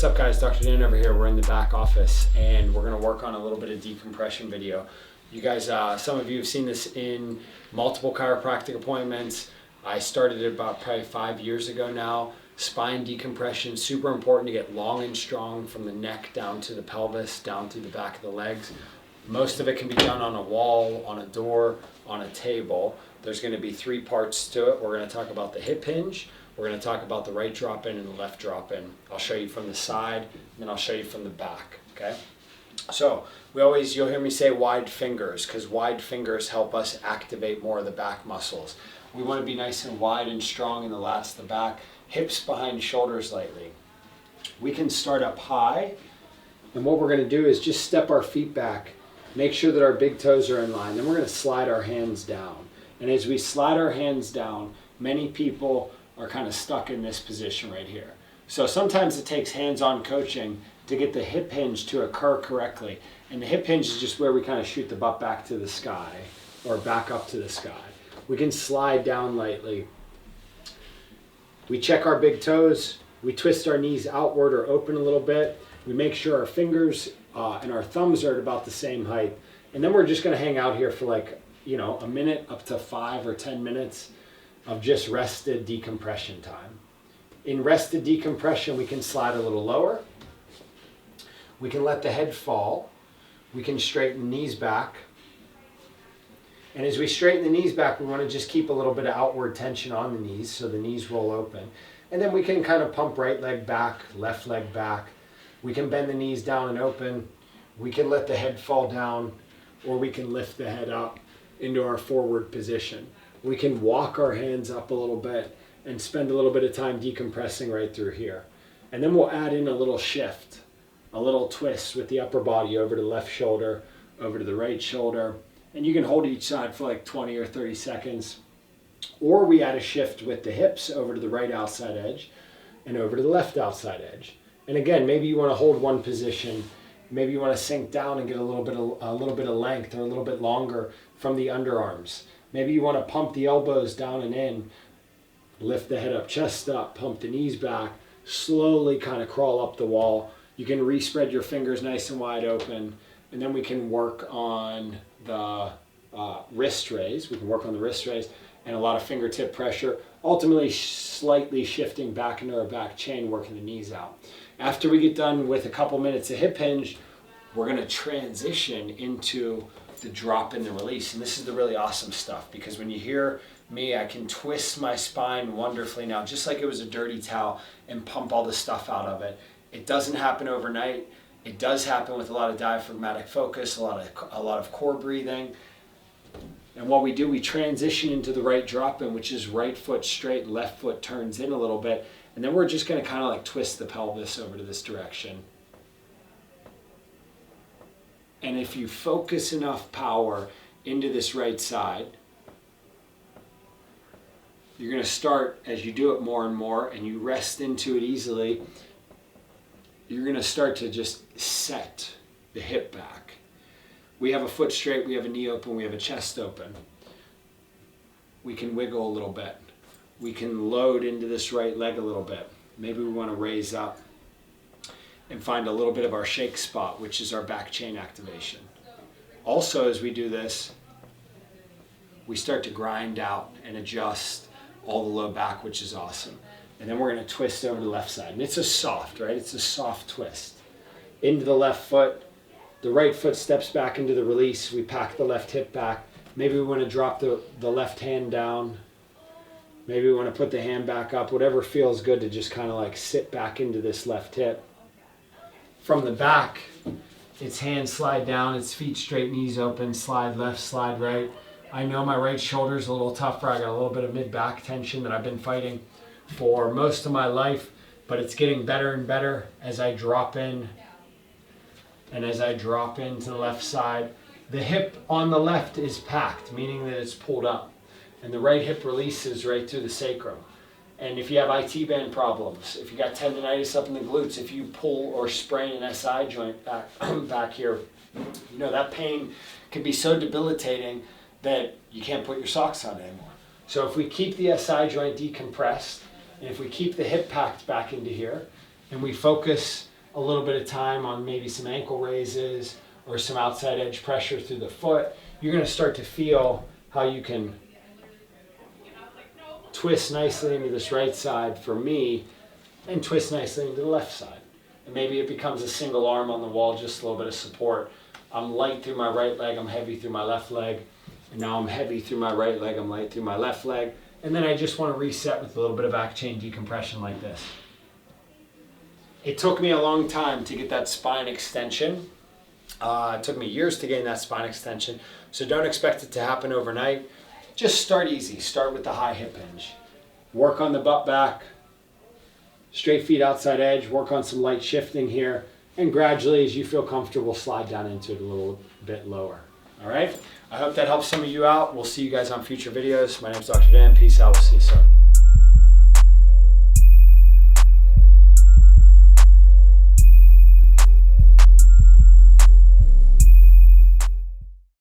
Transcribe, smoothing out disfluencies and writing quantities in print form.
What's up guys, Dr. Dan over here. We're in the back office and we're gonna work on a little bit of decompression video. You guys, some of you have seen this in multiple chiropractic appointments. I started it about probably 5 years ago now. Spine decompression, super important to get long and strong from the neck down to the pelvis, down through the back of the legs. Most of it can be done on a wall, on a door, on a table. There's gonna be 3 parts to it. We're gonna talk about the hip hinge. We're going to talk about the right drop in and the left drop in. I'll show you from the side, and then I'll show you from the back, okay? So, you'll hear me say wide fingers, because wide fingers help us activate more of the back muscles. We want to be nice and wide and strong in the lats, the back, hips behind shoulders lightly. We can start up high, and what we're going to do is just step our feet back, make sure that our big toes are in line, then we're going to slide our hands down. And as we slide our hands down, many people are kind of stuck in this position right here. So sometimes it takes hands-on coaching to get the hip hinge to occur correctly. And the hip hinge is just where we kind of shoot the butt back to the sky or back up to the sky. We can slide down lightly. We check our big toes. We twist our knees outward or open a little bit. We make sure our fingers and our thumbs are at about the same height. And then we're just going to hang out here for like, a minute up to 5 or 10 minutes of just rested decompression time. In rested decompression, we can slide a little lower. We can let the head fall. We can straighten the knees back. And as we straighten the knees back, we want to just keep a little bit of outward tension on the knees so the knees roll open. And then we can kind of pump right leg back, left leg back. We can bend the knees down and open. We can let the head fall down, or we can lift the head up into our forward position. We can walk our hands up a little bit and spend a little bit of time decompressing right through here. And then we'll add in a little shift, a little twist with the upper body over to the left shoulder, over to the right shoulder. And you can hold each side for like 20 or 30 seconds. Or we add a shift with the hips over to the right outside edge and over to the left outside edge. And again, maybe you want to hold one position. Maybe you want to sink down and get a little bit of length or a little bit longer from the underarms. Maybe you want to pump the elbows down and in, lift the head up, chest up, pump the knees back, slowly kind of crawl up the wall. You can respread your fingers nice and wide open, and then we can work on the wrist raise. We can work on the wrist raise and a lot of fingertip pressure, ultimately slightly shifting back into our back chain, working the knees out. After we get done with a couple minutes of hip hinge, we're going to transition into the drop and the release. And this is the really awesome stuff, because when you hear me, I can twist my spine wonderfully now, just like it was a dirty towel, and pump all the stuff out of it. It doesn't happen overnight. It does happen with a lot of diaphragmatic focus, a lot of core breathing. And what we do, we transition into the right drop in, which is right foot straight, left foot turns in a little bit. And then we're just going to kind of like twist the pelvis over to this direction. And if you focus enough power into this right side, you're going to start, as you do it more and more and you rest into it easily, you're going to start to just set the hip back. We have a foot straight, we have a knee open, we have a chest open. We can wiggle a little bit. We can load into this right leg a little bit. Maybe we want to raise up and find a little bit of our shake spot, which is our back chain activation. Also, as we do this, we start to grind out and adjust all the low back, which is awesome. And then we're going to twist over to the left side. And it's a soft, right? It's a soft twist. Into the left foot. The right foot steps back into the release. We pack the left hip back. Maybe we want to drop the left hand down. Maybe we want to put the hand back up. Whatever feels good to just kind of like sit back into this left hip. From the back, it's hands slide down, it's feet straight, knees open, slide left, slide right. I know my right shoulder's a little tougher. I got a little bit of mid-back tension that I've been fighting for most of my life, but it's getting better and better as I drop in. And as I drop into the left side, the hip on the left is packed, meaning that it's pulled up. And the right hip releases right through the sacrum. And if you have IT band problems, if you got tendonitis up in the glutes, if you pull or sprain an SI joint back here, that pain can be so debilitating that you can't put your socks on anymore. So if we keep the SI joint decompressed, and if we keep the hip packed back into here, and we focus a little bit of time on maybe some ankle raises or some outside edge pressure through the foot, you're going to start to feel how you can twist nicely into this right side for me and twist nicely into the left side. And maybe it becomes a single arm on the wall, just a little bit of support. I'm light through my right leg, I'm heavy through my left leg. And now I'm heavy through my right leg, I'm light through my left leg. And then I just want to reset with a little bit of back chain decompression like this. It took me a long time to get that spine extension. It took me years to gain that spine extension. So don't expect it to happen overnight. Just start easy. Start with the high hip hinge. Work on the butt back. Straight feet outside edge. Work on some light shifting here. And gradually, as you feel comfortable, slide down into it a little bit lower. All right? I hope that helps some of you out. We'll see you guys on future videos. My name is Dr. Dan. Peace out. We'll see you soon.